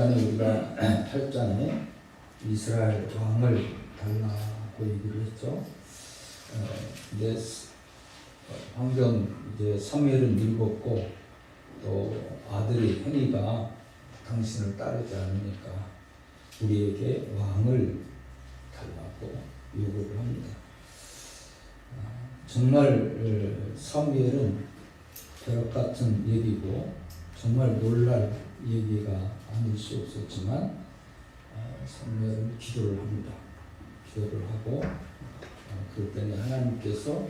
시간에 우리가 8장에 이스라엘 왕을 달라고 얘기를 했죠. 이제 황경 이제 사무엘은 늙었고 또 아들의 행위가 당신을 따르지 않으니까 우리에게 왕을 달라고 요구를 합니다. 정말 사무엘은 벼락 같은 얘기고 정말 놀랄 얘기가 아닐 수 없었지만 사무엘은 기도를 합니다. 기도를 하고 그랬더니 하나님께서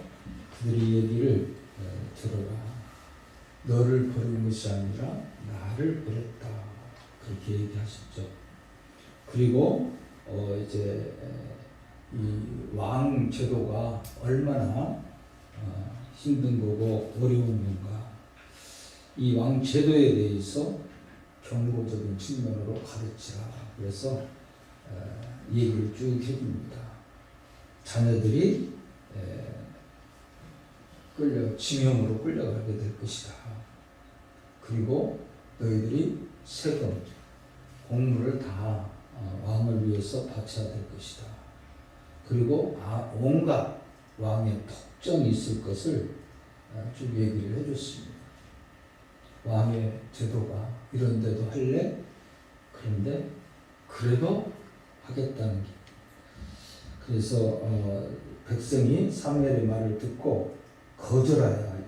그들의 얘기를 들어라. 너를 버린 것이 아니라 나를 버렸다. 그렇게 얘기하셨죠. 그리고 이제 이 왕 제도가 얼마나 힘든 거고 어려운 건가. 이 왕 제도에 대해서 경고적인 측면으로 가르치라. 그래서 얘기를 쭉 해줍니다. 자녀들이 지명으로 끌려가게 될 것이다. 그리고 너희들이 세금, 공물을 다 왕을 위해서 바쳐야 될 것이다. 그리고 온갖 왕의 특정이 있을 것을 쭉 얘기를 해줬습니다. 왕의 제도가 이런데도 할래? 그런데 그래도 하겠다는 게. 그래서 백성이 사무엘의 말을 듣고 거절하여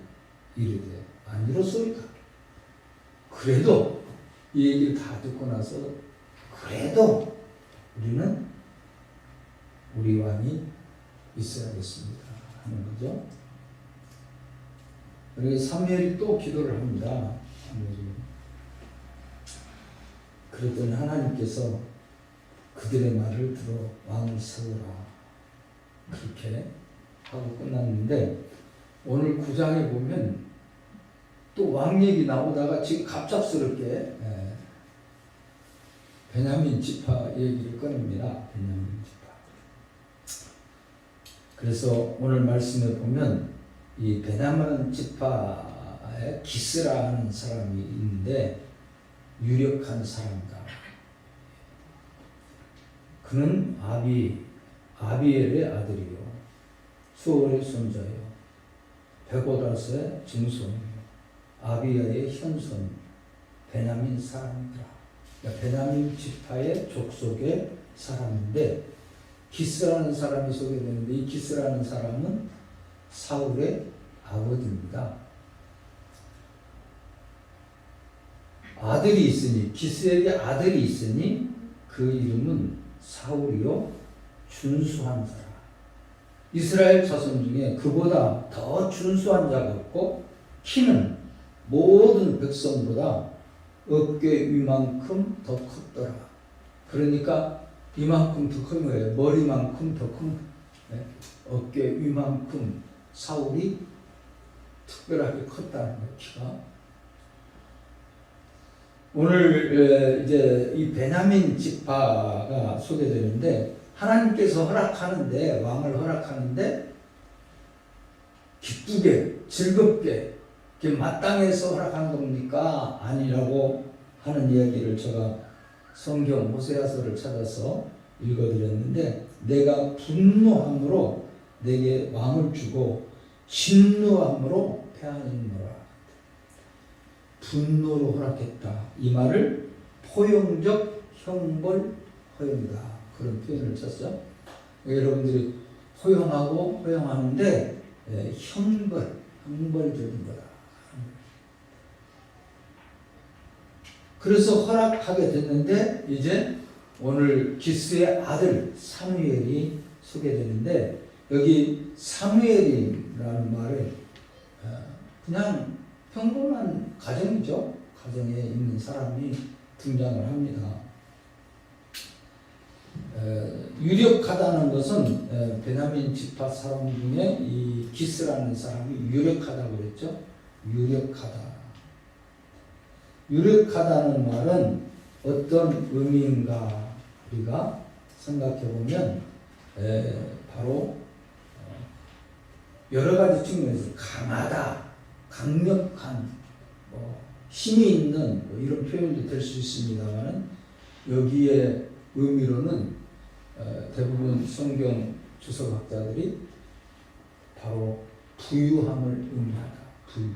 이르되 아니로소이다. 그래도 이 얘기를 다 듣고 나서 그래도 우리는 우리 왕이 있어야겠습니다 하는 거죠. 그리고 사무엘이 또 기도를 합니다. 그랬더니 하나님께서 그들의 말을 들어 왕을 세우라. 그렇게 하고 끝났는데 오늘 9장에 보면 또 왕 얘기 나오다가 지금 갑작스럽게 베냐민 지파 얘기를 꺼냅니다. 베냐민 지파. 그래서 오늘 말씀에 보면 이 베냐민 지파에 기스라는 사람이 있는데 유력한 사람이다. 그는 아비엘의 아들이요, 수월의 손자요, 베고다스의 증손이요, 아비야의 현손, 베냐민 사람이더라. 그러니까 베냐민 지파의 족속의 사람인데 기스라는 사람이 소개되는데 이 기스라는 사람은 사울의 아버지입니다. 아들이 있으니, 기스에게 아들이 있으니 그 이름은 사울이요 준수한 사람. 이스라엘 자손 중에 그보다 더 준수한 자가 없고 키는 모든 백성보다 어깨 위만큼 더 컸더라. 그러니까 이만큼 더 큰 거예요. 머리만큼 더 큰, 어깨 위만큼 사울이 특별하게 컸다는 거예요. 키가. 오늘 이제 이 베냐민 지파가 소개되는데 하나님께서 허락하는데, 왕을 허락하는데 기쁘게 즐겁게 마땅해서 허락한 겁니까? 아니라고 하는 이야기를 제가 성경 호세아서를 찾아서 읽어드렸는데 내가 분노함으로 내게 왕을 주고 진노함으로 패하느니라. 분노로 허락했다. 이 말을 포용적 형벌 허용이다. 그런 표현을 썼죠. 여러분들이 허용하고 허용하는데 형벌적인 거다. 그래서 허락하게 됐는데 이제 오늘 기스의 아들 사무엘이 소개되는데 여기 사무엘이라는 말을 그냥 평범한 가정이죠. 가정에 있는 사람이 등장을 합니다. 유력하다는 것은 베냐민 지파 사람 중에 이 기스라는 사람이 유력하다고 그랬죠. 유력하다. 유력하다는 말은 어떤 의미인가 우리가 생각해 보면 바로 여러 가지 측면에서 강하다, 강력한, 힘이 있는 이런 표현도 될 수 있습니다만 여기에 의미로는 대부분 성경 주석학자들이 바로 부유함을 의미하다. 부유.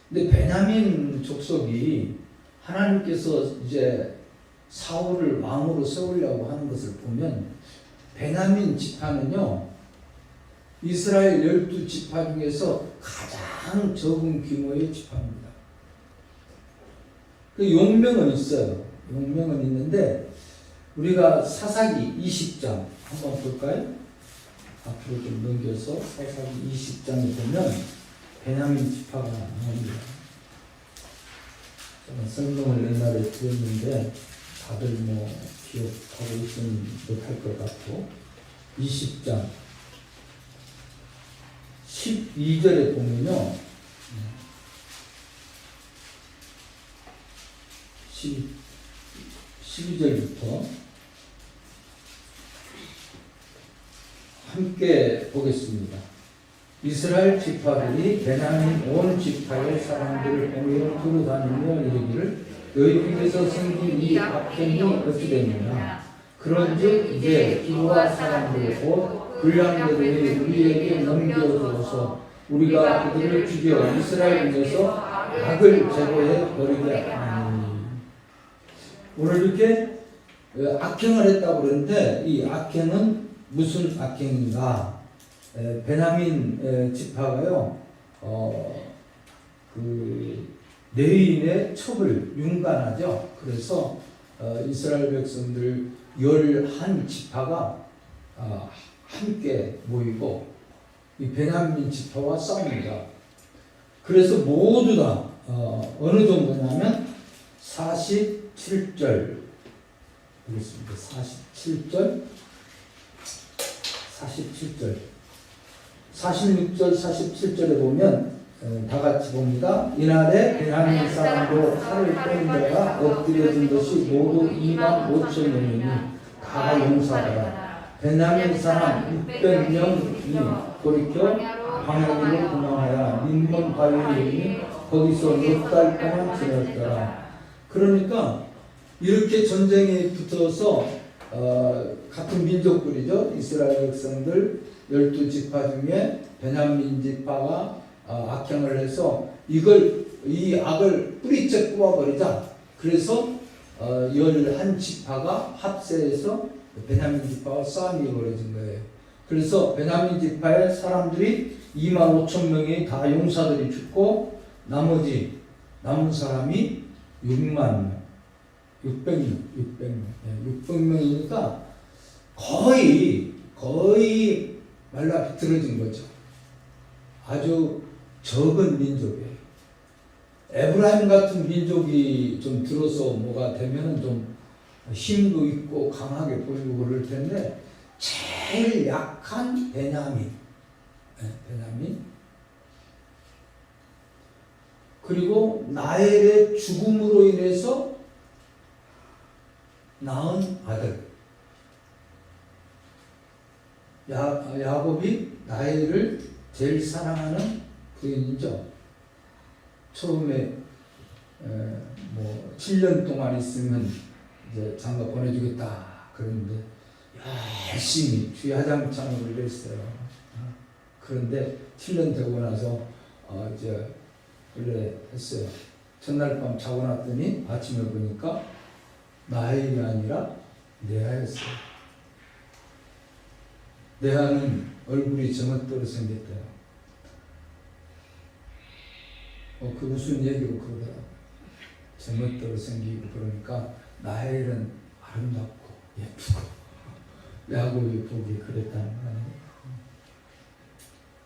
근데 베냐민 족속이 하나님께서 이제 사울을 왕으로 세우려고 하는 것을 보면 베냐민 지파는요, 이스라엘 12지파 중에서 가장 적은 규모의 지파입니다. 그 용명은 있어요. 용명은 있는데 우리가 사사기 20장 한번 볼까요? 앞으로 좀 넘겨서 사사기 20장에 보면 베냐민 지파가 나옵니다. 저는 성경을 옛날에 드렸는데 다들 뭐 기억하고 있으면 못할 것 같고 20장 12절에 보면요, 12절부터 함께 보겠습니다. 이스라엘 지파들이 베냐민 온 지파의 사람들을 보며 두루다니며 이르기를 너희 중에서 생긴 이 악행이 어찌 되느냐. 그런즉 이제 기브아 사람들 곧 불량들을 우리에게 넘겨주어서 우리가 그들을 죽여 이스라엘 중에서 악을 제거해 버리게 하니. 오늘 이렇게 악행을 했다고 그러는데 이 악행은 무슨 악행인가? 베냐민 지파가요, 그 내인의 첩을 윤관하죠. 그래서 이스라엘 백성들 11지파가 함께 모이고 이 베냐민 지파와 싸웁니다. 그래서 모두 다 어느 정도냐면 47절 보겠습니다. 47절 46절 47절에 보면 다 같이 봅니다. 이날에 베냐민 사람도 살을 빼는 자가 엎드려진 것이 모두 25,000명이니 다 용사더라. 베냐민 사람 600명이 돌이켜 광야길로 도망하여 림몬 바위에 이르니 거기서 몇 달 동안 지냈더라. 그러니까 이렇게 전쟁에 붙어서 같은 민족들이죠. 이스라엘 백성들 12지파 중에 베냐민 지파가 악행을 해서 이 악을 뿌리째 뽑아버리자. 그래서 11지파가 합세해서 베냐민 지파와 싸움이 벌어진 거예요. 그래서 베냐민 지파의 사람들이 25,000명이 다 용사들이 죽고 나머지 남은 사람이 6만 600명이니까 거의 말라비틀어진 거죠. 아주 적은 민족이에요. 에브라임 같은 민족이 좀 들어서 뭐가 되면은 좀 힘도 있고 강하게 보이고 그럴 텐데 제일 약한 베냐민. 그리고 나엘의 죽음으로 인해서 낳은 아들. 야곱이 나엘을 제일 사랑하는 부인이죠. 처음에 7년 동안 있으면 이제 장가 보내주겠다 그런데 열심히 주야장창을 일했어요. 그런데 7년 되고 나서 이제 원래 했어요. 전날 밤 자고 났더니 아침에 보니까 나엘이 아니라 레아였어요. 레아는 얼굴이 정확도로 생겼대요. 그 무슨 얘기로 그러더라고요. 정확도로 생기고 그러니까 나엘은 아름답고 예쁘고 야곱이 보기 그랬다는 거예요.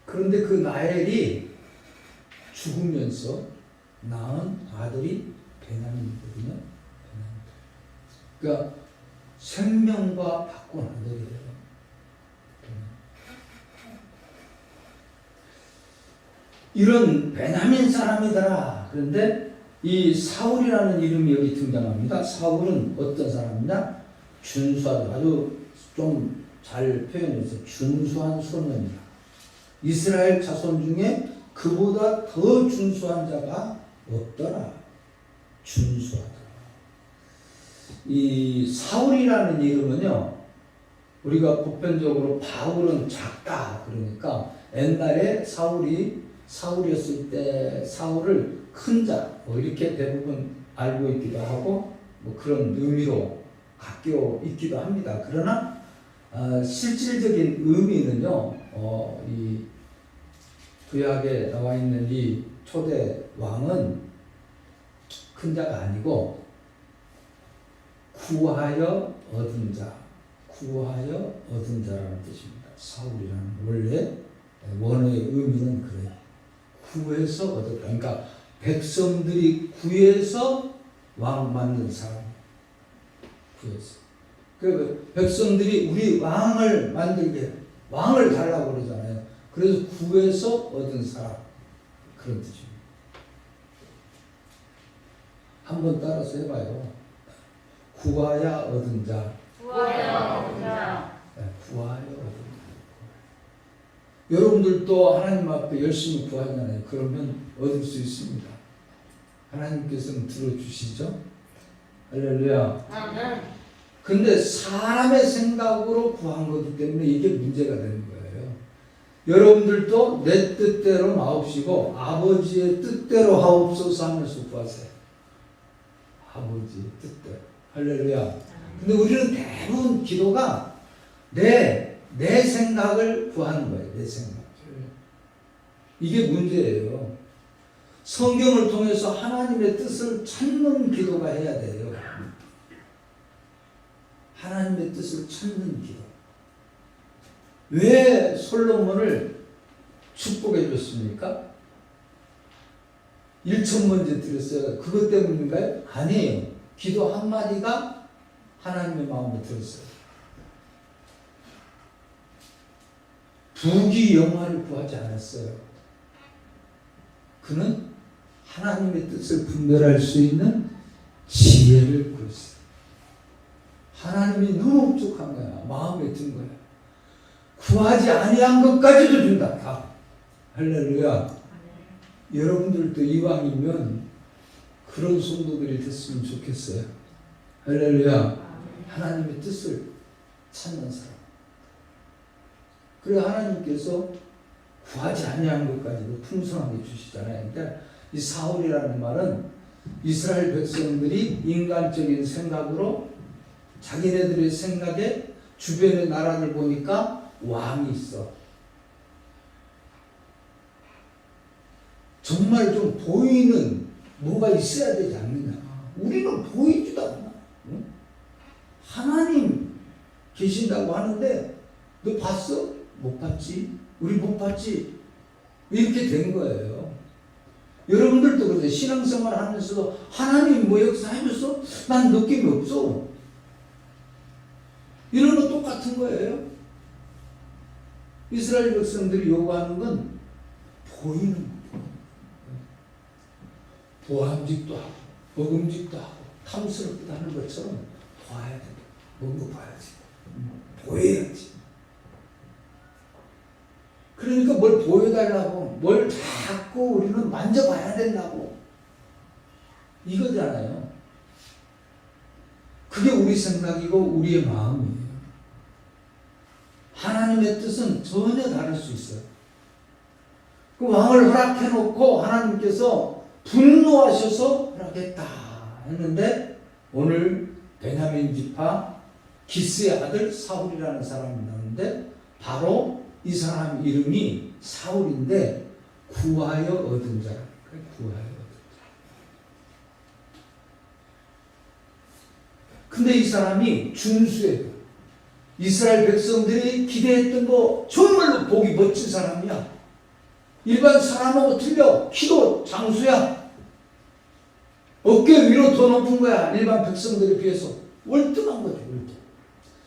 그런데 그 나엘이 죽으면서 낳은 아들이 베냐민이거든요. 그러니까 생명과 바꾼 아들이에요. 이런 베냐민 사람이더라. 그런데 이 사울이라는 이름이 여기 등장합니다. 사울은 어떤 사람이냐? 준수하다. 아주 좀 잘 표현해서 준수한 소년이다. 이스라엘 자손 중에 그보다 더 준수한 자가 없더라. 준수하다. 이 사울이라는 이름은요, 우리가 보편적으로 바울은 작다 그러니까 옛날에 사울이었을 때 사울을 큰 자, 뭐 이렇게 대부분 알고 있기도 하고 뭐 그런 의미로 갖고 있기도 합니다. 그러나 실질적인 의미는요, 이 구약에 나와 있는 이 초대 왕은 큰 자가 아니고 구하여 얻은 자, 구하여 얻은 자라는 뜻입니다. 사울이라는 원래 원어의 의미는 그래요. 구해서 얻었다. 그러니까 백성들이 구해서 왕 만든 사람. 구해서. 그 백성들이 우리 왕을 만들게 왕을 달라고 그러잖아요. 그래서 구해서 얻은 사람. 그런 뜻입니다. 한번 따라서 해봐요. 구하여 얻은 자. 구하여 얻은 자. 네, 구하여 얻은 자. 여러분들도 하나님 앞에 열심히 구하잖아요. 그러면 얻을 수 있습니다. 하나님께서는 들어주시죠. 할렐루야. 아멘. 근데 사람의 생각으로 구한 거기 때문에 이게 문제가 되는 거예요. 여러분들도 내 뜻대로 마옵시고 아버지의 뜻대로 하옵소서 하면서 구하세요. 아버지의 뜻대로. 할렐루야. 근데 우리는 대부분 기도가 내 생각을 구하는 거예요. 내 생각. 이게 문제예요. 성경을 통해서 하나님의 뜻을 찾는 기도가 해야 돼요. 하나님의 뜻을 찾는 기도. 왜 솔로몬을 축복해 줬습니까? 1,000번째 드렸어요. 그것 때문인가요? 아니에요. 기도 한마디가 하나님의 마음을 들었어요. 부귀 영화를 구하지 않았어요. 그는 하나님의 뜻을 분별할 수 있는 지혜를 구했어요. 하나님이 너무 흡족한 거야. 마음에 든 거야. 구하지 아니한 것까지도 준다. 다. 할렐루야. 여러분들도 이왕이면 그런 성도들이 됐으면 좋겠어요. 할렐루야. 하나님의 뜻을 찾는 사람. 그래 하나님께서 구하지 아니한 것까지도 풍성하게 주시잖아요. 그러니까 이 사울이라는 말은 이스라엘 백성들이 인간적인 생각으로 자기네들의 생각에 주변의 나라를 보니까 왕이 있어. 정말 좀 보이는 뭐가 있어야 되지 않느냐. 우리는 보이지도 않아. 응? 하나님 계신다고 하는데 너 봤어? 못 봤지? 우리 못 봤지? 이렇게 된 거예요. 여러분들도 그러세요. 신앙생활 하면서도 하나님 뭐 역사하면서 난 느낌이 없어. 이런 거 똑같은 거예요. 이스라엘 백성들이 요구하는 건 보이는 거. 보암직도 하고 먹음직도 하고 탐스럽기도 하는 것처럼 봐야 돼. 뭔가 봐야지. 보여야지. 그러니까 뭘 보여달라고, 뭘 자꾸 우리는 만져봐야 된다고. 이거잖아요. 그게 우리 생각이고 우리의 마음이에요. 하나님의 뜻은 전혀 다를 수 있어요. 그 왕을 허락해놓고 하나님께서 분노하셔서 허락했다 했는데 오늘 베냐민 지파 기스의 아들 사울이라는 사람이 나오는데 바로 이 사람 이름이 사울인데 구하여 얻은 자라. 구하여 얻은 자. 근데 이 사람이 준수예요. 이스라엘 백성들이 기대했던 거 정말로 보기 멋진 사람이야. 일반 사람하고 틀려. 키도 장수야. 어깨 위로 더 높은 거야. 일반 백성들에 비해서. 월등한 거죠. 월등.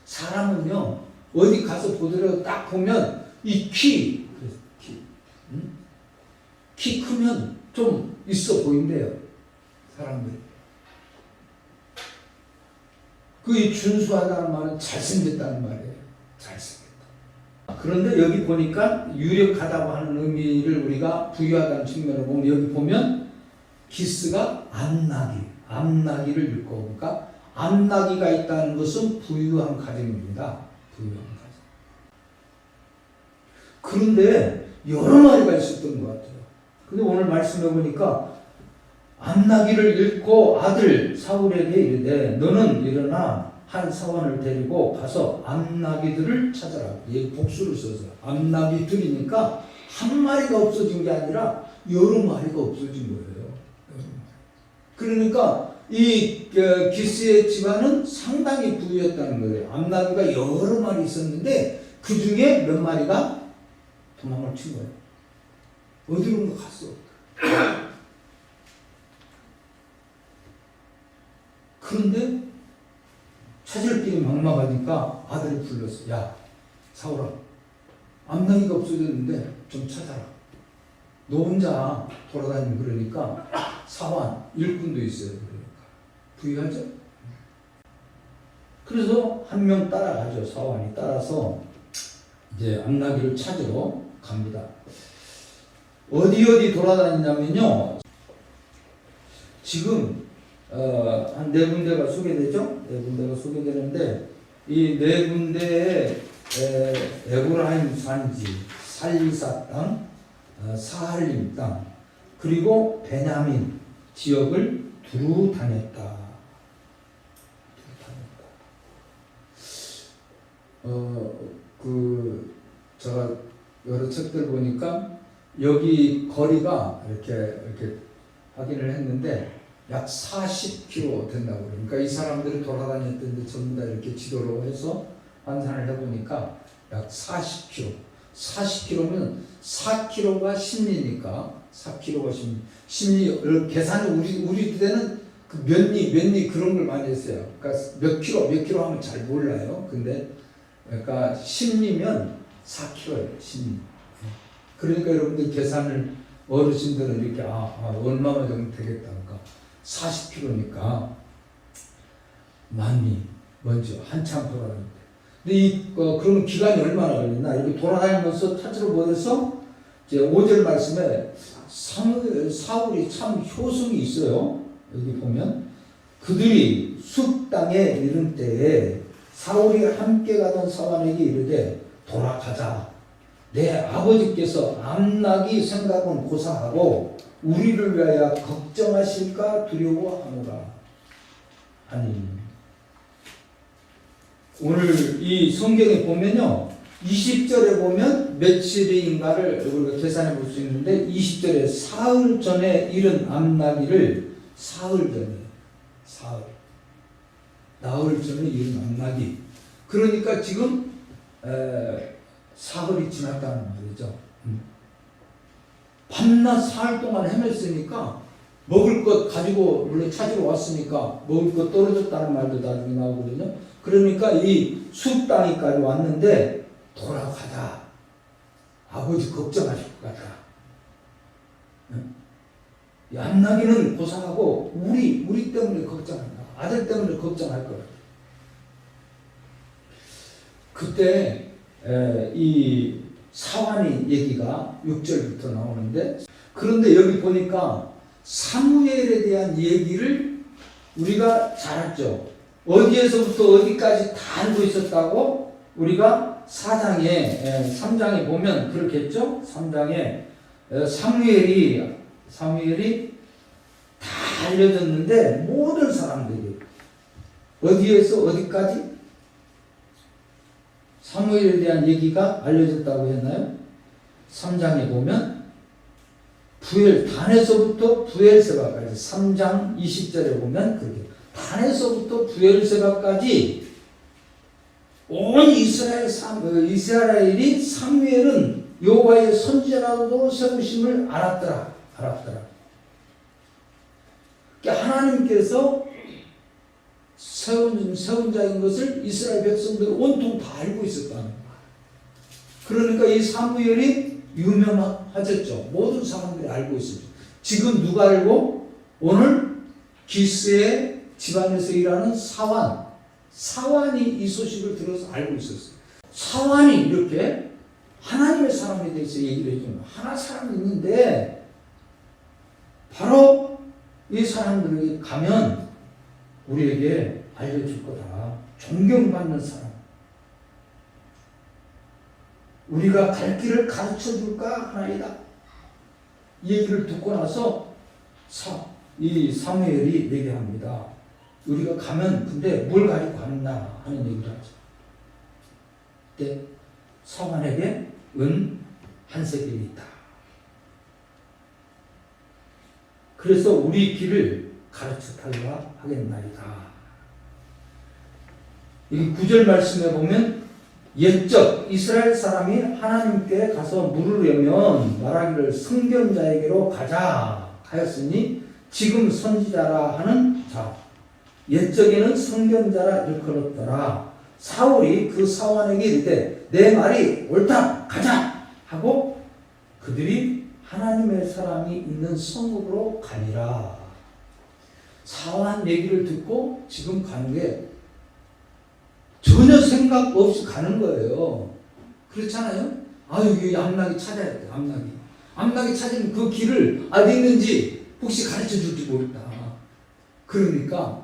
사람은요. 어디 가서 보더라도 딱 보면 이 키 크면 좀 있어 보인대요. 사람들이. 그 준수하다는 말은 잘생겼다는 말이에요. 잘생겼다. 그런데 여기 보니까 유력하다고 하는 의미를 우리가 부유하다는 측면으로 보면 여기 보면 기스가 암나기를 읽고 그러니까 암나귀가 있다는 것은 부유한 가정입니다. 부유한 가정. 그런데 여러 마리가 있었던 것 같아요. 근데 오늘 말씀해 보니까 암나귀를 잃고 아들 사울에게 이르되 너는 일어나 한 사원을 데리고 가서 암나귀들을 찾아라. 이 복수를 써서 암나귀들이니까 한 마리가 없어진 게 아니라 여러 마리가 없어진 거예요. 그러니까 이 기스의 집안은 상당히 부유했다는 거예요. 암나귀가 여러 마리 있었는데 그 중에 몇 마리가 도망을 친 거예요. 어디론가 갔어. 그런데 찾을 길이 막막하니까 아들을 불렀어. 야, 사울아, 암나귀가 없어졌는데 좀 찾아라. 너 혼자 돌아다니면 그러니까 사환, 일꾼도 있어요. 그러니까 부유하죠? 그래서 한 명 따라가죠. 사환이 따라서 이제 암나귀를 찾으러 갑니다. 어디 돌아다니냐면요. 지금 한 네 군데가 소개되죠? 네 군데가 소개되는데 이 네 군데의 에브라임 산지, 살리사 땅, 사할림 땅, 그리고 베냐민 지역을 두루 다녔다. 제가 여러 책들 보니까 여기 거리가 이렇게 확인을 했는데 약 40km 된다고 그러니까 이 사람들이 돌아다녔던 데 전부 다 이렇게 지도로 해서 환산을 해보니까 약 40km. 40km면 4km가 심리니까 4km가 심리 계산을 우리 때는 그 몇리 그런 걸 많이 했어요. 그러니까 몇 킬로 하면 잘 몰라요. 근데 그러니까 심리면 4km예요. 심리. 그러니까 여러분들 계산을 어르신들은 이렇게 얼마만 되면 되겠다. 그러니까 40km니까 만리 먼저 한참 돌아다니는데. 근데 그러면 기간이 얼마나 걸렸나? 이렇게 돌아다니면서 찾으러 보내서 이제 5절 말씀에 사울이 참 효성이 있어요. 여기 보면 그들이 숲 땅에 이른 때에 사울이 함께 가던 사환에게 이르되 돌아가자. 내 아버지께서 암나귀 생각은 고사하고 우리를 위하여 걱정하실까 두려워하노라. 아니, 오늘 이 성경에 보면요, 20절에 보면 며칠인가를 우리가 계산해 볼 수 있는데 20절에 사흘 전에 잃은 암나귀를 사흘 나흘 전에 잃은 암나귀. 그러니까 지금 사흘이 지났다는 말이죠. 밤낮 사흘 동안 헤맸으니까 먹을 것 가지고 물론 찾으러 왔으니까 먹을 것 떨어졌다는 말도 나중에 나오거든요. 그러니까 이 숲 땅에까지 왔는데 돌아가자. 아버지 걱정하실 것 같다. 이 암나귀는 고사하고 우리 때문에 걱정한다. 아들 때문에 걱정할 거야. 그때 이 사환이 얘기가 6절부터 나오는데, 그런데 여기 보니까 사무엘에 대한 얘기를 우리가 잘 알죠. 어디에서부터 어디까지 다 알고 있었다고 우리가 3장에 보면 그렇겠죠. 3장에 사무엘이 다 알려졌는데 모든 사람들이 어디에서 어디까지 사무엘에 대한 얘기가 알려졌다고 했나요? 3장에 보면 단에서부터 부엘세바까지 3장 20절에 보면 그렇게 단에서부터 부엘세바까지 온 이스라엘이 사무엘은 여호와의 선지자로 세우심을 알았더라. 그러니까 하나님께서 세운 자인 것을 이스라엘 백성들이 온통 다 알고 있었다는 거예요. 그러니까 이 사무엘이 유명하셨죠. 모든 사람들이 알고 있었죠. 지금 누가 알고? 오늘 기스의 집안에서 일하는 사환이 이 소식을 들어서 알고 있었어요. 사환이 이렇게 하나님의 사람에 대해서 얘기를 해주는 거예요. 하나 사람이 있는데 바로 이 사람들에게 가면 우리에게 알려줄 거다. 존경받는 사람. 우리가 갈 길을 가르쳐 줄까 하나이다. 이 얘기를 듣고 나서 이 사무엘이 얘기합니다. 우리가 가면 근데 뭘 가지고 가느냐 하는 얘기를 하죠. 그때 사관에게 은 한 세겔이 있다. 그래서 우리 길을 가르쳐 달라 하겠나이다. 이 9절 말씀에 보면 옛적 이스라엘 사람이 하나님께 가서 물으려면 말하기를 선견자에게로 가자 하였으니 지금 선지자라 하는 자 옛적에는 선견자라 일컬었더라. 사울이 그 사환에게 이르되 내 말이 옳다 가자 하고 그들이 하나님의 사람이 있는 성읍으로 가니라. 사환 얘기를 듣고 지금 가는 게 전혀 생각 없이 가는 거예요. 그렇잖아요? 여기 암낙이 찾아야 돼. 암낙이 찾으면 그 길을 어디 있는지 혹시 가르쳐 줄지 모른다. 그러니까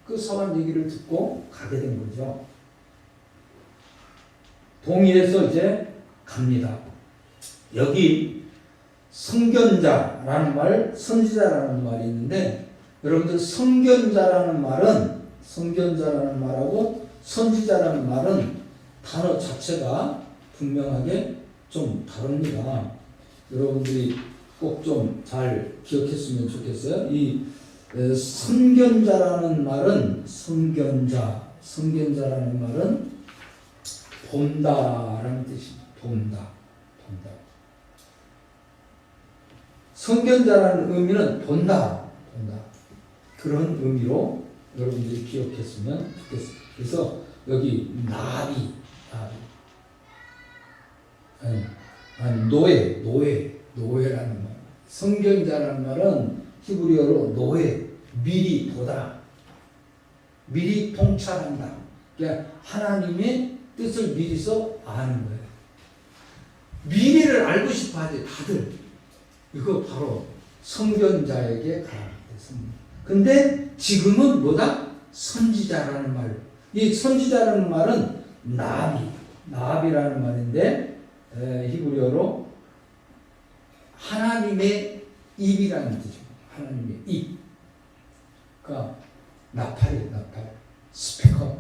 그 사람 얘기를 듣고 가게 된 거죠. 동의해서 이제 갑니다. 여기 선견자라는 말, 선지자라는 말이 있는데 여러분들 선견자라는 말하고 선지자라는 말은 단어 자체가 분명하게 좀 다릅니다. 여러분들이 꼭 좀 잘 기억했으면 좋겠어요. 이 선견자라는 말은 선견자라는 말은 본다라는 뜻입니다. 본다. 선견자라는 의미는 본다. 그런 의미로 여러분들이 기억했으면 좋겠어요. 그래서 여기 노예라는 말. 선견자라는 말은 히브리어로 노예, 미리 보다, 미리 통찰한다. 그러니까 하나님의 뜻을 미리서 아는 거예요. 미래를 알고 싶어 하지 다들. 이거 바로 선견자에게 가라는 거예요. 근데 지금은 뭐다? 선지자라는 말. 이 선지자라는 말은 나비라는 말인데 히브리어로 하나님의 입이라는 뜻입니다. 하나님의 입. 그러니까 나팔이에요. 스피커.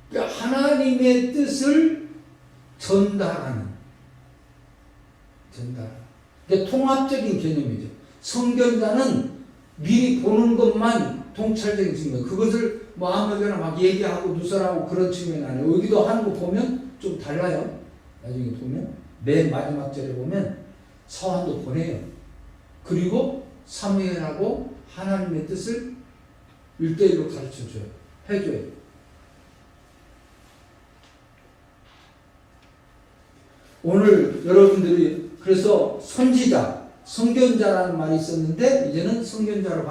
그러니까 하나님의 뜻을 전달하는. 그러니까 통합적인 개념이죠. 선견자는 미리 보는 것만 통찰적인 측면. 그것을 뭐 아무거나 막 얘기하고 누설하고 그런 측면이 아니에요. 여기도 하는 거 보면 좀 달라요. 나중에 보면 맨 마지막 절에 보면 사환도 보내요. 그리고 사무엘하고 하나님의 뜻을 1대1로 가르쳐줘요. 해줘요. 오늘 여러분들이 그래서 선지자, 선견자라는 말이 있었는데 이제는 선지자로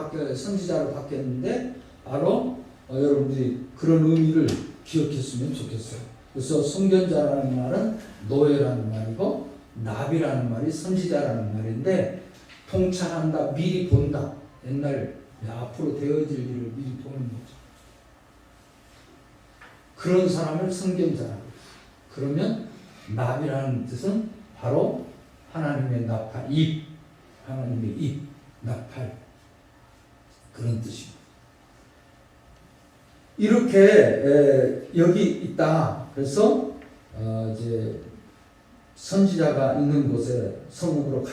바뀌었는데 바로 여러분들이 그런 의미를 기억했으면 좋겠어요. 그래서 선견자라는 말은 노예라는 말이고 나비라는 말이 선지자라는 말인데 통찰한다, 미리 본다. 옛날 앞으로 되어질 일을 미리 보는 거죠. 그런 사람을 선견자라고 해요. 그러면 나비라는 뜻은 바로 하나님의 나팔, 하나님의 입, 나팔 그런 뜻입니다. 이렇게 여기 있다. 그래서 이제 선지자가 있는 곳에 성읍으로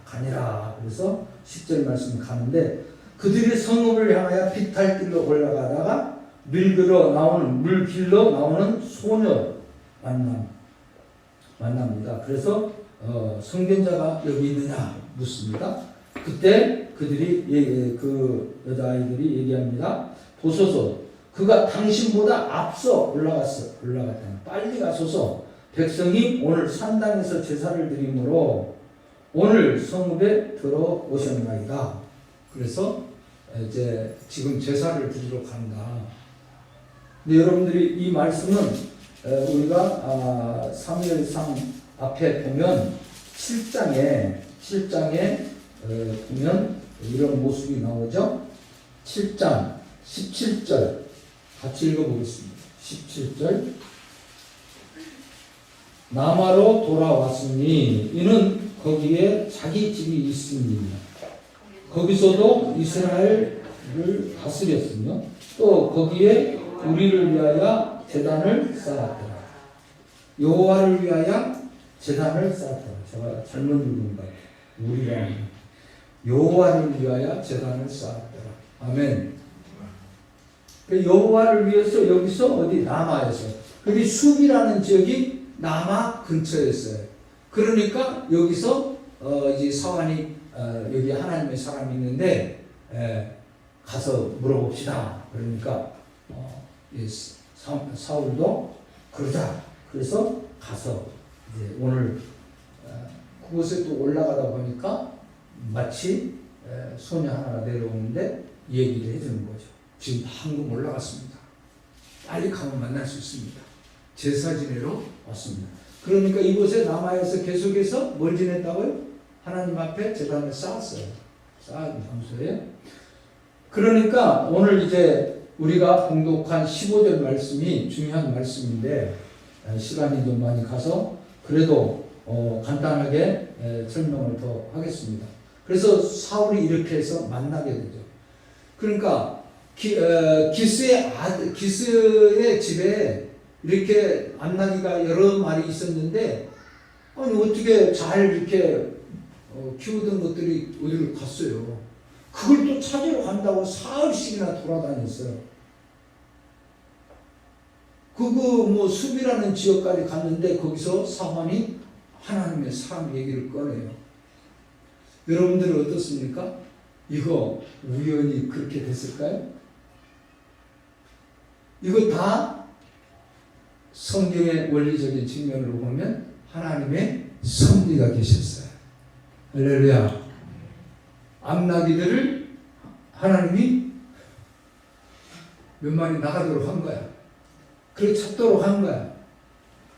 가니라. 그래서 10절 말씀 가는데 그들이 성읍을 향하여 비탈길로 올라가다가 물길로 나오는 소녀 만납니다. 그래서 선견자가 여기 있느냐 묻습니다. 그때 그들이 그 여자아이들이 얘기합니다. 보소서 그가 당신보다 앞서 올라갔다. 빨리 가소서 백성이 오늘 산당에서 제사를 드리므로 오늘 성읍에 들어오셨나이다. 그래서 이제 지금 제사를 드리러 간다. 근데 여러분들이 이 말씀은 우리가 사무엘상 앞에 보면 7장에 보면 이런 모습이 나오죠. 7장 17절 같이 읽어보겠습니다. 17절 남아로 돌아왔으니 이는 거기에 자기 집이 있습니다. 거기서도 이스라엘을 다스렸으며 또 거기에 우리를 위하여 제단을 쌓았더라. 여호와를 위하여 제단을 쌓았더라. 제가 잘못 읽은 것 같아요. 우리라는 여호와를 위하여 제단을 쌓았더라. 아멘. 여호와를 위해서 여기서 어디 남아에서 여기 숲이라는 지역이 남아 근처였어요. 그러니까 여기서 이제 사환이 여기 하나님의 사람이 있는데 가서 물어봅시다. 그러니까 사울도 그러자. 그래서 가서 이제 오늘 그곳에 또 올라가다 보니까 마치 소녀 하나가 내려오는데 얘기를 해주는 거죠. 지금 방금 올라갔습니다. 빨리 가면 만날 수 있습니다. 제사 지내러 왔습니다. 그러니까 이곳에 남아에서 계속해서 뭘 지냈다고요? 하나님 앞에 제단을 쌓았어요. 쌓은 장소에. 그러니까 오늘 이제 우리가 봉독한 15절 말씀이 중요한 말씀인데 시간이 좀 많이 가서 그래도 간단하게 설명을 더 하겠습니다. 그래서 사울이 이렇게 해서 만나게 되죠. 그러니까 기스의 집에 이렇게 안나기가 여러 마리 있었는데 아니 어떻게 잘 이렇게 키우던 것들이 어디로 갔어요. 그걸 또 찾으러 간다고 사흘씩이나 돌아다녔어요. 그거 숲이라는 지역까지 갔는데 거기서 사환이 하나님의 사람 얘기를 꺼내요. 여러분들은 어떻습니까? 이거 우연히 그렇게 됐을까요? 이거 다 성경의 원리적인 측면으로 보면 하나님의 섭리가 계셨어요. 할렐루야. 암나기들을 하나님이 몇 마리 나가도록 한 거야. 그렇게 찾도록 한 거야.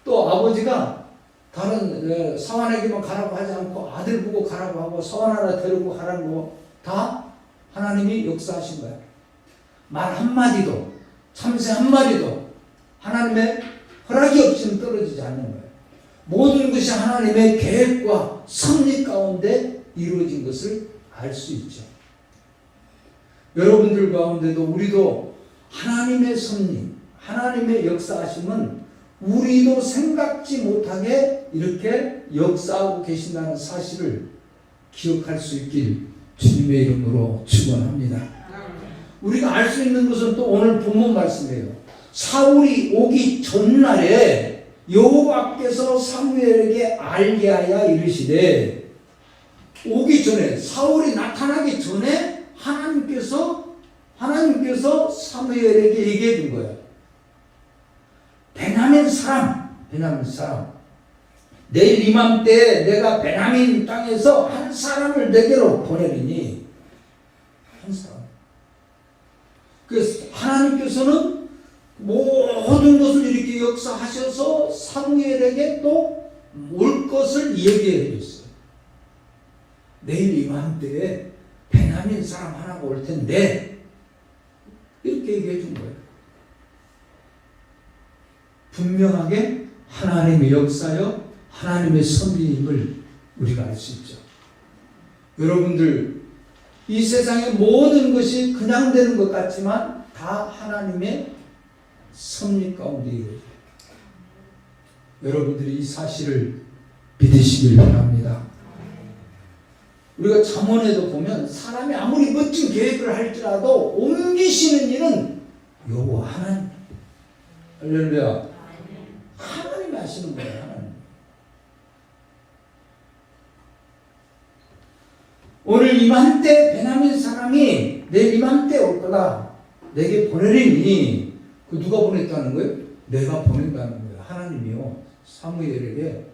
또 아버지가 다른 사환에게만 가라고 하지 않고 아들 보고 가라고 하고 사환 하나 데리고 가라고 다 하나님이 역사하신 거야. 말 한마디도 참새 한마디도 하나님의 허락이 없이는 떨어지지 않는 거예요. 모든 것이 하나님의 계획과 섭리 가운데 이루어진 것을 알 수 있죠. 여러분들 가운데도 우리도 하나님의 섭리, 하나님의 역사하심은 우리도 생각지 못하게 이렇게 역사하고 계신다는 사실을 기억할 수 있길 주님의 이름으로 축원합니다. 우리가 알 수 있는 것은 또 오늘 본문 말씀이에요. 사울이 오기 전날에 여호와께서 사무엘에게 알게 하여 이르시되 오기 전에 사울이 나타나기 전에 하나님께서 사무엘에게 얘기해 준 거예요. 베냐민 사람 내일 이맘때에 내가 베냐민 땅에서 한 사람을 내게로 보내리니 한 사람. 그래서 하나님께서는 모든 것을 이렇게 역사하셔서 사무엘에게 또 올 것을 얘기해 줬어요. 내일 이맘때에 베냐민 사람 하나가 올 텐데 이렇게 얘기해 준 거예요. 분명하게 하나님의 역사여 하나님의 섭리임을 우리가 알 수 있죠. 여러분들 이 세상의 모든 것이 그냥 되는 것 같지만 다 하나님의 섭리 가운데 이루어져요. 여러분들이 이 사실을 믿으시길 바랍니다. 우리가 잠언에도 보면 사람이 아무리 멋진 계획을 할지라도 옮기시는 일은 여호와 하나님. 할렐루야. 하나님이 하시는 거예요. 하나님. 오늘 이맘때 베냐민 사람이 내일 이맘때 올 거다. 내게 보내리니 그 누가 보냈다는 거예요? 내가 보낸다는 거예요. 하나님이요. 사무엘에게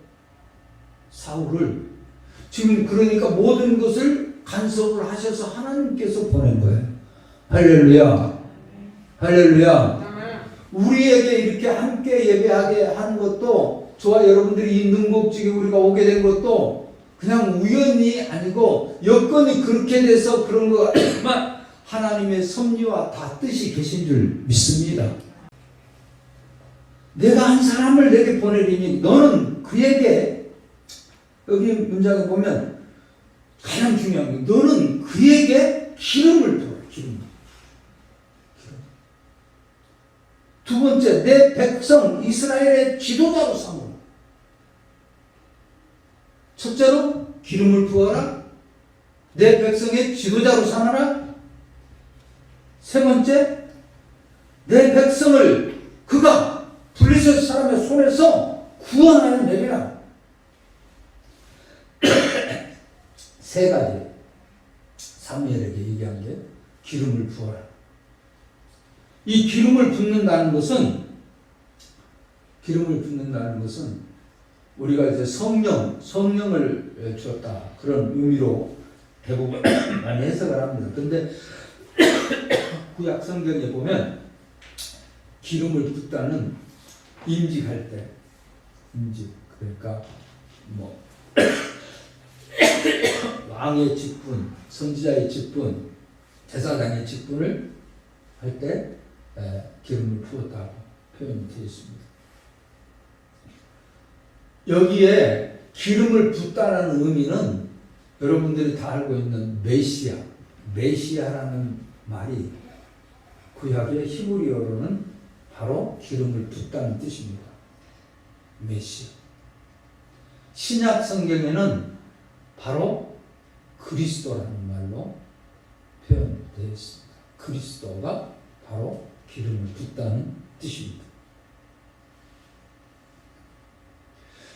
사울을 지금 그러니까 모든 것을 간섭을 하셔서 하나님께서 보낸 거예요. 할렐루야. 할렐루야. 우리에게 이렇게 함께 예배하게 하는 것도 저와 여러분들이 이 능곡지에 우리가 오게 된 것도 그냥 우연이 아니고 여건이 그렇게 돼서 그런 거지만 하나님의 섭리와 다 뜻이 계신 줄 믿습니다. 내가 한 사람을 내게 보내리니 너는 그에게, 여기 문장에 보면 가장 중요한 게 너는 그에게 기름을 부어. 기름. 두 번째, 내 백성 이스라엘의 지도자로 삼으라. 첫째로 기름을 부어라. 내 백성의 지도자로 삼아라. 세 번째, 내 백성을 그가 블레셋 사람의 손에서 구원하여 내리라. 세 가지 사무엘에게 얘기한 게 기름을 부어라. 이 기름을 붓는다는 것은 우리가 이제 성령을 주었다 그런 의미로 대부분 많이 해석을 합니다. 그런데 구약 성경에 보면 기름을 붓다는 임직할 때, 그러니까 뭐 왕의 직분, 선지자의 직분, 제사장의 직분을 할 때 기름을 부었다고 표현이 되어 있습니다. 여기에 기름을 붓다라는 의미는 여러분들이 다 알고 있는 메시아라는 말이 구약의 히브리어로는 바로 기름을 붓다는 뜻입니다. 메시아. 신약 성경에는 바로 그리스도라는 말로 표현되어 있습니다. 그리스도가 바로 기름을 붓다는 뜻입니다.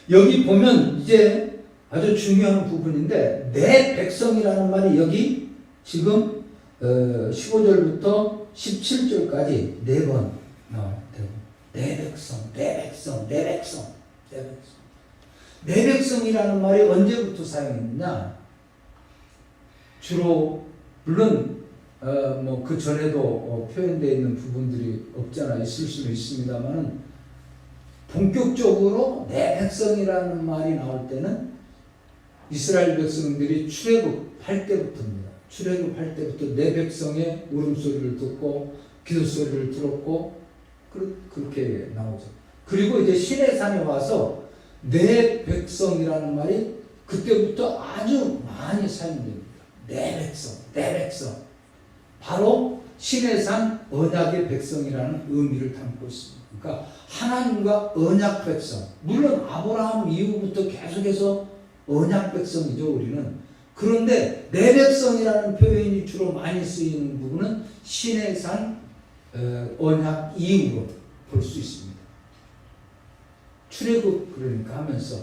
여기 보면 이제 아주 중요한 부분인데 내 백성이라는 말이 여기 지금 15절부터 17절까지 4번 나와요. 내 백성, 내 백성, 내 백성, 내 백성. 내 백성이라는 말이 언제부터 사용했느냐? 주로 물론 뭐 그 전에도 표현되어 있는 부분들이 없지 않아 있을 수는 있습니다만은 본격적으로 내 백성이라는 말이 나올 때는 이스라엘 백성들이 출애굽할 때부터입니다. 출애굽할 때부터 내 백성의 울음소리를 듣고 기도소리를 들었고 그렇게 나오죠. 그리고 이제 시내산에 와서 내 백성이라는 말이 그때부터 아주 많이 사용됩니다. 내 백성, 내 백성. 바로 시내산 언약의 백성이라는 의미를 담고 있습니다. 그러니까 하나님과 언약 백성. 물론 아브라함 이후부터 계속해서 언약 백성이죠, 우리는. 그런데 내 백성이라는 표현이 주로 많이 쓰이는 부분은 시내산 언약 이후로 볼 수 있습니다. 출애굽 그러니까 하면서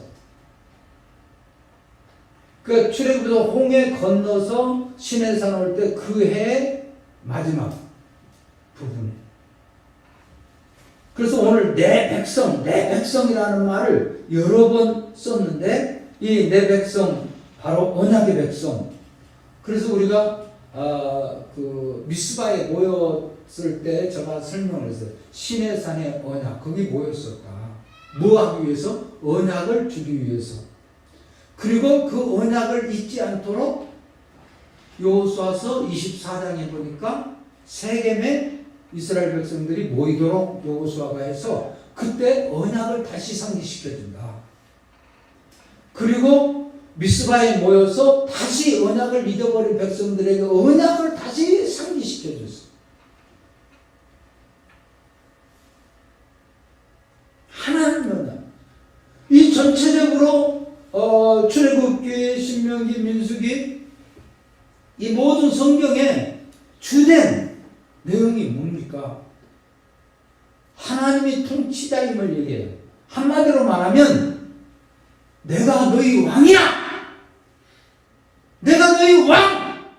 그 출애굽에서 홍해 건너서 시내산 올 때 그 해의 마지막 부분. 그래서 오늘 내 백성이라는 말을 여러 번 썼는데 이 내 백성 바로 언약의 백성. 그래서 우리가 그 미스바에 모였을 때 제가 설명을 했어요. 시내산의 언약 거기 모였을까? 뭐 하기 위해서? 언약을 주기 위해서. 그리고 그 언약을 잊지 않도록 여호수아서 24장에 보니까 세겜에 이스라엘 백성들이 모이도록 여호수아가 해서 그때 언약을 다시 상기시켜준다. 그리고 미스바에 모여서 다시 언약을 잊어버린 백성들에게 언약을 다시 상기시켜줬어. 하나님 언약. 이 전체적으로 출애굽기, 신명기, 민수기 이 모든 성경의 주된 내용이 뭡니까? 하나님의 통치자임을 얘기해요. 한마디로 말하면 내가 너희 왕이야! 내가 너희 왕!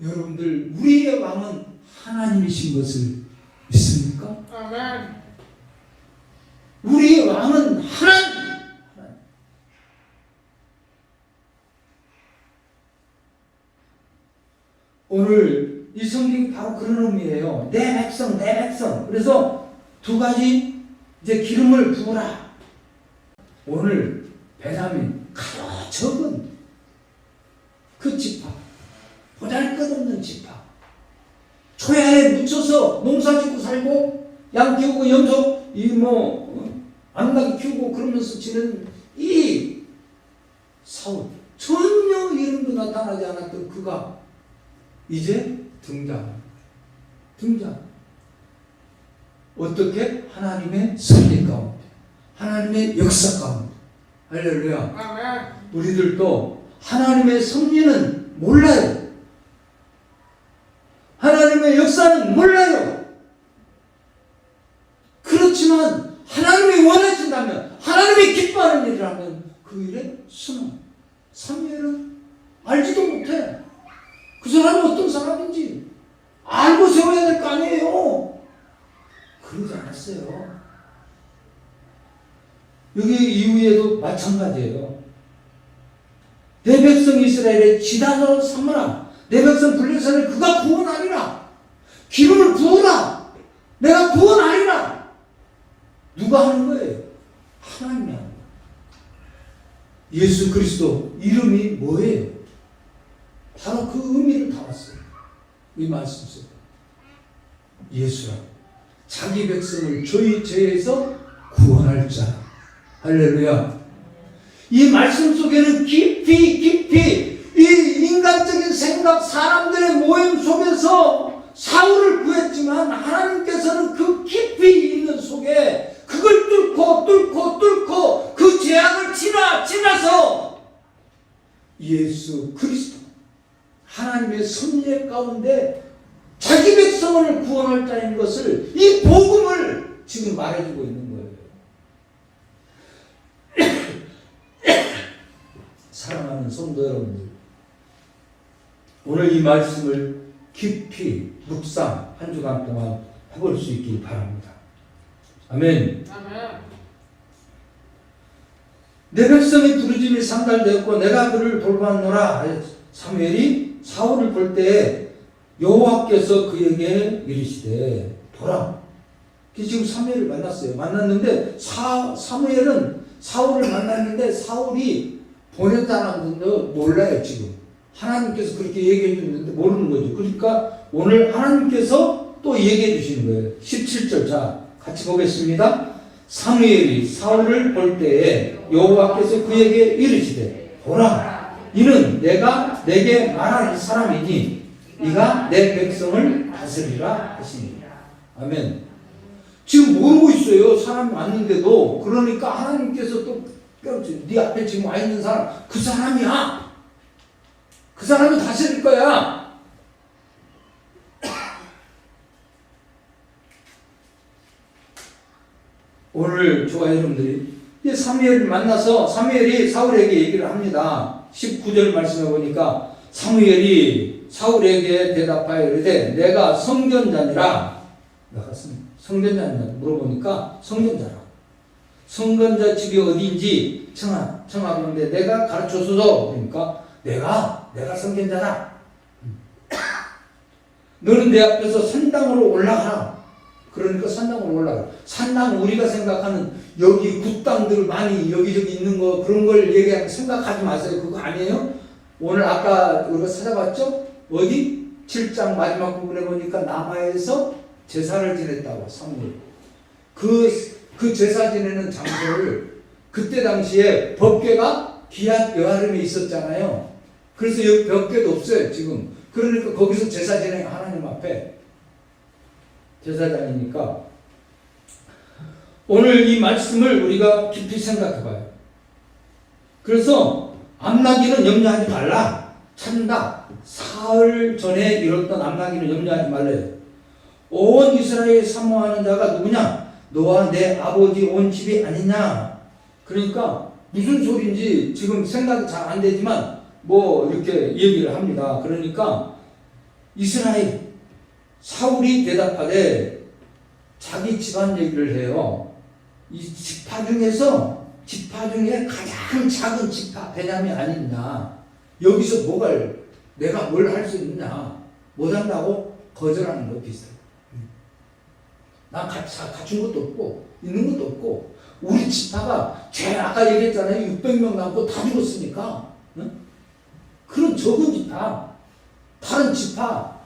여러분들 우리의 왕은 하나님이신 것을 믿습니까? 아멘. 우리의 왕은 하나님! 오늘 이 성경이 바로 그런 의미예요. 내 백성, 내 백성. 그래서 두 가지 이제 기름을 부어라. 오늘 베냐민 가장 적은 그 지파 보잘것없는 지파. 초야에 묻혀서 농사 짓고 살고 양 키우고 염소 암나귀 키우고 그러면서 지는 이 사울, 전혀 이름도 나타나지 않았던 그가 이제 등장. 어떻게? 하나님의 섭리 가운데, 하나님의 역사 가운데. 할렐루야. 우리들도 하나님의 섭리는 몰라요. 하나님의 역사는 몰라요. 그렇지만 하나님이 원하신다면, 하나님이 기뻐하는 일을 하면 그 일에 순호. 사무엘은 알지도 못해. 그 사람이 어떤 사람인지 알고 세워야 될 거 아니에요. 그러지 않았어요. 여기 이후에도 마찬가지예요. 내 백성 이스라엘의 지단을 삼으라. 내 백성 블레셋을 그가 구원하리라. 기름을 부으라. 내가 구원하리라. 누가 하는 거예요? 하나님이 하는 거예요. 예수 그리스도 이름이 뭐예요? 바로 그 의미를 담았어요. 이 말씀 속에. 예수라고. 자기 백성을 저희 죄에서 구원할 자. 할렐루야. 이 말씀 속에는 깊이 이 인간적인 생각, 사람들의 모임 속에서 사울을 구했지만 하나님께서는 그 깊이 있는 속에 그걸 뚫고 그 재앙을 지나서 예수 그리스도 하나님의 섭리 가운데 자기 백성을 구원할 자인 것을, 이 복음을 지금 말해주고 있는 거예요. 사랑하는 성도 여러분들, 오늘 이 말씀을 깊이 묵상 한 주간 동안 해볼 수 있길 바랍니다. 아멘. 내 백성의 부르짐이 상달되었고 내가 그를 돌봤노라. 사무엘이 사울을 볼 때에 여호와께서 그에게 이르시되 보라. 지금 사무엘을 만났어요. 만났는데 사무엘은 사울을 만났는데 사울이 보냈다는 거 몰라요. 지금 하나님께서 그렇게 얘기해 주는데 모르는 거죠. 그러니까 오늘 하나님께서 또 얘기해 주시는 거예요. 17절 자 같이 보겠습니다. 사무엘이 사울을 볼 때에 여호와께서 그에게 이르시되 보라, 이는 내가 내게 말할 사람이니 이가 내 백성을 다스리라 하시니. 아멘. 지금 모르고 있어요. 사람이 왔는데도. 그러니까 하나님께서 또 네 앞에 지금 와 있는 사람, 그 사람이야. 그 사람이 다스릴 거야. 오늘 저와 여러분들이 사무엘을 만나서 사무엘이 사울에게 얘기를 합니다. 19절 말씀해 보니까 사무엘이 사울에게 대답하여 이르되 내가 성전자니라. 내가 성전자냐 물어보니까 성전자라. 성전자 집이 어디인지 청하는데 내가 가르쳐줘서. 그러니까 내가 성전자다. 너는 내 앞에서 산당으로 올라가라. 그러니까 산당으로 올라가. 산당 우리가 생각하는 여기 굿당들 많이 여기저기 있는 거 그런 걸 생각하지 마세요. 그거 아니에요. 오늘 아까 우리가 찾아봤죠? 어디? 7장 마지막 부분에 보니까 남아에서 제사를 지냈다고. 사무엘. 그 제사 지내는 장소를 그때 당시에 법궤가 기욤 여아름에 있었잖아요. 그래서 여기 법궤도 없어요 지금. 그러니까 거기서 제사 지내 하나님 앞에 제사장이니까. 오늘 이 말씀을 우리가 깊이 생각해봐요. 그래서 암나귀는 염려하지 말라. 찬다. 사흘 전에 이뤘던 암나귀는 염려하지 말래요. 온 이스라엘 사모하는 자가 누구냐? 너와 내 아버지 온 집이 아니냐? 그러니까 무슨 소리인지 지금 생각이 잘 안 되지만 이렇게 얘기를 합니다. 그러니까 이스라엘 사울이 대답하되 자기 집안 얘기를 해요. 이 지파 중에 가장 작은 지파 베냐민 아니냐? 여기서 내가 뭘 할 수 있느냐? 못한다고 거절하는 거 비슷해요. 난 갖춘 것도 없고 있는 것도 없고 우리 지파가 아까 얘기했잖아요. 600명 남고 다 죽었으니까. 응? 그런 적은 지파. 다른 지파,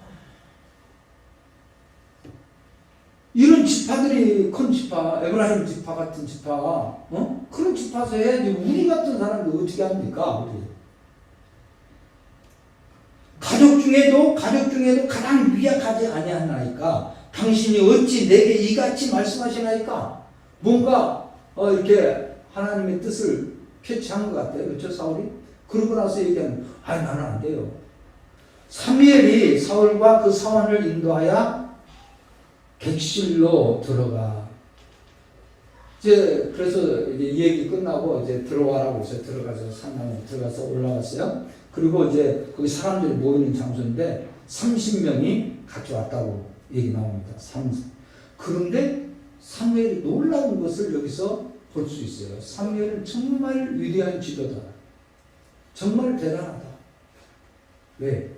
이런 지파들이 큰 지파, 에브라임 지파 같은 지파, 그런 지파에서 해야지. 우리 같은 사람들 어떻게 합니까? 우리. 가족 중에도 가장 미약하지 아니하나이까 당신이 어찌 내게 이같이 말씀하시나이까. 뭔가 이렇게 하나님의 뜻을 캐치한 것 같아요. 그렇죠, 사울이? 그러고 나서 얘기하는, 나는 안 돼요. 사무엘이 사울과 그 사환을 인도하여 객실로 들어가. 그래서 이제 이 얘기 끝나고 이제 들어와라고 해서 들어가서 산당에 들어가서 올라갔어요. 그리고 이제 거기 사람들이 모이는 장소인데 30명이 같이 왔다고 얘기 나옵니다. 그런데 사무엘이 놀라운 것을 여기서 볼 수 있어요. 사무엘은 정말 위대한 지도자. 정말 대단하다. 왜?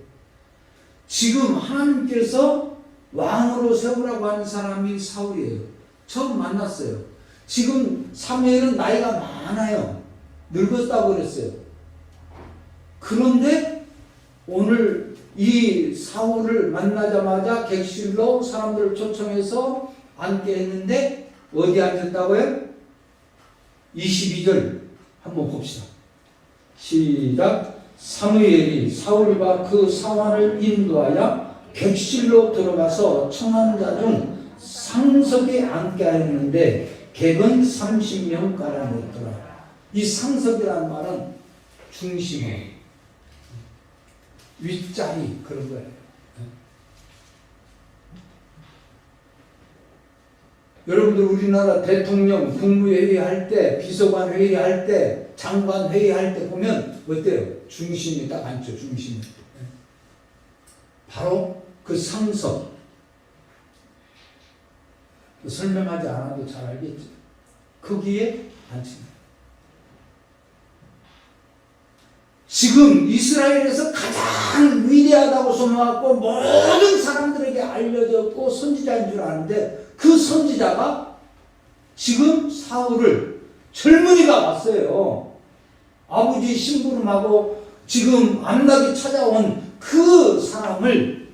지금 하나님께서 왕으로 세우라고 하는 사람이 사울이에요. 처음 만났어요. 지금 사무엘은 나이가 많아요. 늙었다고 그랬어요. 그런데 오늘 이 사울을 만나자마자 객실로 사람들을 초청해서 앉게 했는데 어디 앉았다고요? 22절 한번 봅시다. 시작. 사무엘이 사울과 그 사환을 인도하여 객실로 들어가서 청한 자 중 상석에 앉게 하였는데 객은 30명 가량이었더라. 이 상석이라는 말은 중심에 윗자리 그런 거예요. 여러분들 우리나라 대통령 국무회의 할 때, 비서관 회의할 때, 장관 회의할 때 보면 어때요? 중심이 딱 앉죠. 중심이. 바로 그 상석. 설명하지 않아도 잘 알겠죠. 거기에 앉습니다. 지금 이스라엘에서 가장 위대하다고 소문하고 모든 사람들에게 알려졌고 선지자인 줄 아는데 그 선지자가 지금 사울을 젊은이가 왔어요. 아버지 심부름하고 지금 암락이 찾아온 그 사람을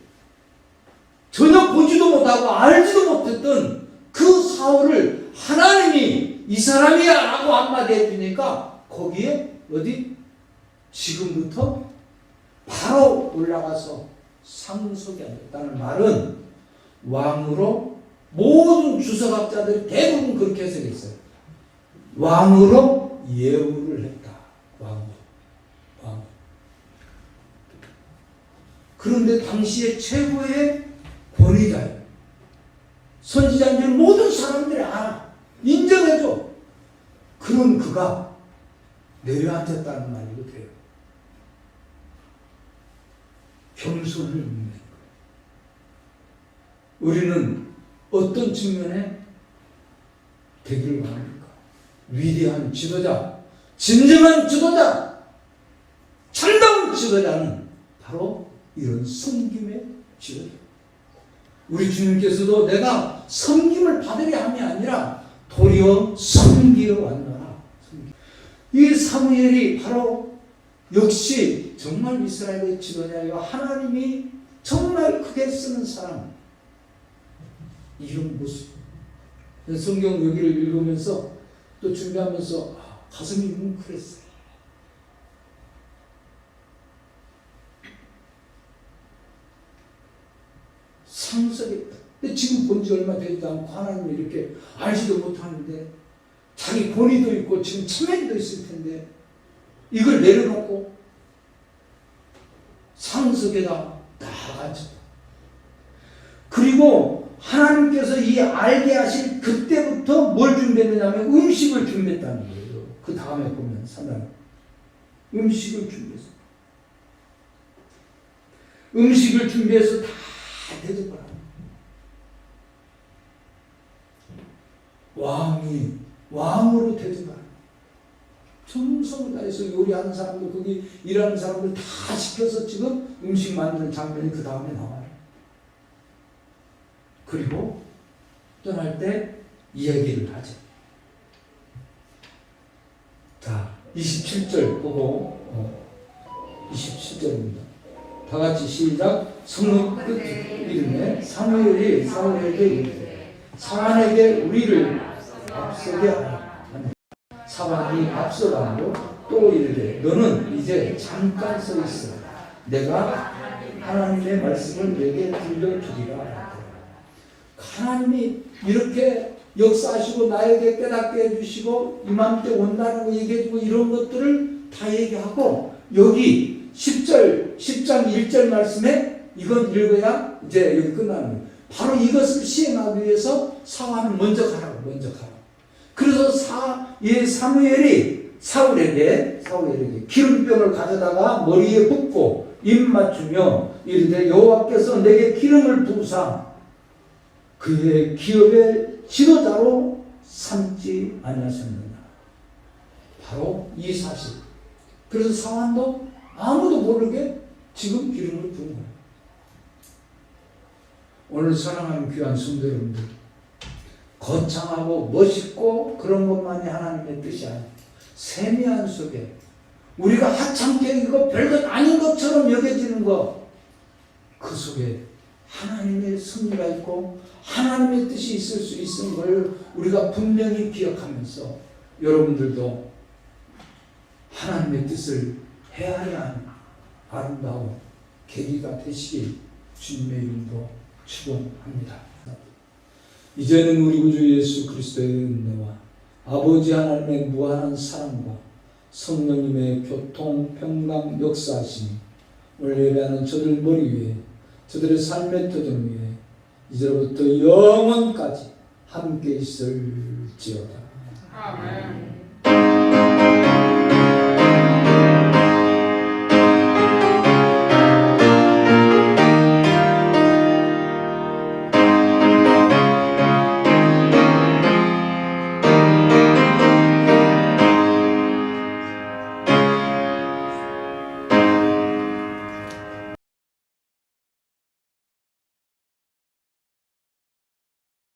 전혀 보지도 못하고 알지도 못했던 그 사울을 하나님이 이 사람이야 라고 한마디 해주니까 거기에 어디? 지금부터 바로 올라가서 상속이 앉았다는 말은 왕으로 모든 주석학자들이 대부분 그렇게 해석했어요. 왕으로 예우를 했다. 왕. 그런데 당시에 최고의 권위자예요. 선지자인 줄 모든 사람들이 알아. 인정해줘. 그런 그가 내려앉았다는 말이고 돼요. 겸손을 묻는 거예요. 우리는 어떤 측면에 되기를 원합니까? 위대한 지도자, 진정한 지도자, 참다운 지도자는 바로 이런 섬김의 지도자. 우리 주님께서도 내가 섬김을 받으려 함이 아니라 도리어 섬기러 왔노라. 이 사무엘이 바로 역시 정말 이스라엘의 지도자요. 하나님이 정말 크게 쓰는 사람. 이런 모습. 성경 여기를 읽으면서 또 준비하면서 가슴이 뭉클했어요. 상석에. 근데 지금 본 지 얼마 되지도 않고 하나님을 이렇게 알지도 못하는데 자기 권위도 있고 지금 체면도 있을 텐데 이걸 내려놓고 상석에다 나가죠. 그리고 하나님께서 이 알게 하실 그때부터 뭘 준비했느냐면 음식을 준비했다는 거예요. 그 다음에 보면 사단 음식을 준비했어요. 음식을 준비해서 다 대접하라. 왕이 왕으로 대접하라. 정성을 다해서 요리하는 사람들, 거기 일하는 사람들 다 시켜서 지금 음식 만드는 장면이 그 다음에 나와요. 그리고 떠날 때 이야기를 하죠. 자, 27절 보고 27절입니다. 다 같이 시작. 성문 끝 이름에 사무엘이 사울에게 이르되 사환에게 우리를 앞서게 하라. 사환이 앞서가고 또 이르되 너는 이제 잠깐 서 있어. 내가 하나님의 말씀을 내게 들려주리라. 하나님이 이렇게 역사하시고 나에게 깨닫게 해주시고 이맘때 온다는 거 얘기해주고 이런 것들을 다 얘기하고 여기 10장 1절 말씀에 이건 읽어야 이제 여기 끝나는 거예요. 바로 이것을 시행하기 위해서 사환은 먼저 가라고. 그래서 사무엘이 사울에게 기름병을 가져다가 머리에 붓고 입 맞추며 이르되 여호와께서 내게 기름을 부으사 그의 기업의 지도자로 삼지 아니하셨느냐. 바로 이 사실. 그래서 사환도 아무도 모르게 지금 기름을 부은 거예요. 오늘 사랑하는 귀한 성도 여러분들, 거창하고 멋있고 그런 것만이 하나님의 뜻이 아니에요. 세미한 속에 우리가 하찮게 이거 별것 아닌 것처럼 여겨지는 것, 그 속에 하나님의 섭리가 있고 하나님의 뜻이 있을 수 있는 걸 우리가 분명히 기억하면서 여러분들도 하나님의 뜻을 헤아려 하는 아름다운 계기가 되시길 주님의 이름으로 축원합니다. 이제는 우리 구주 예수 그리스도의 은혜와 아버지 하나님의 무한한 사랑과 성령님의 교통, 평강, 역사하심이 오늘 예배하는 저들 머리 위에 저들의 삶의 터전 위에 이제부터 영원까지 함께 있을지어다. 아멘.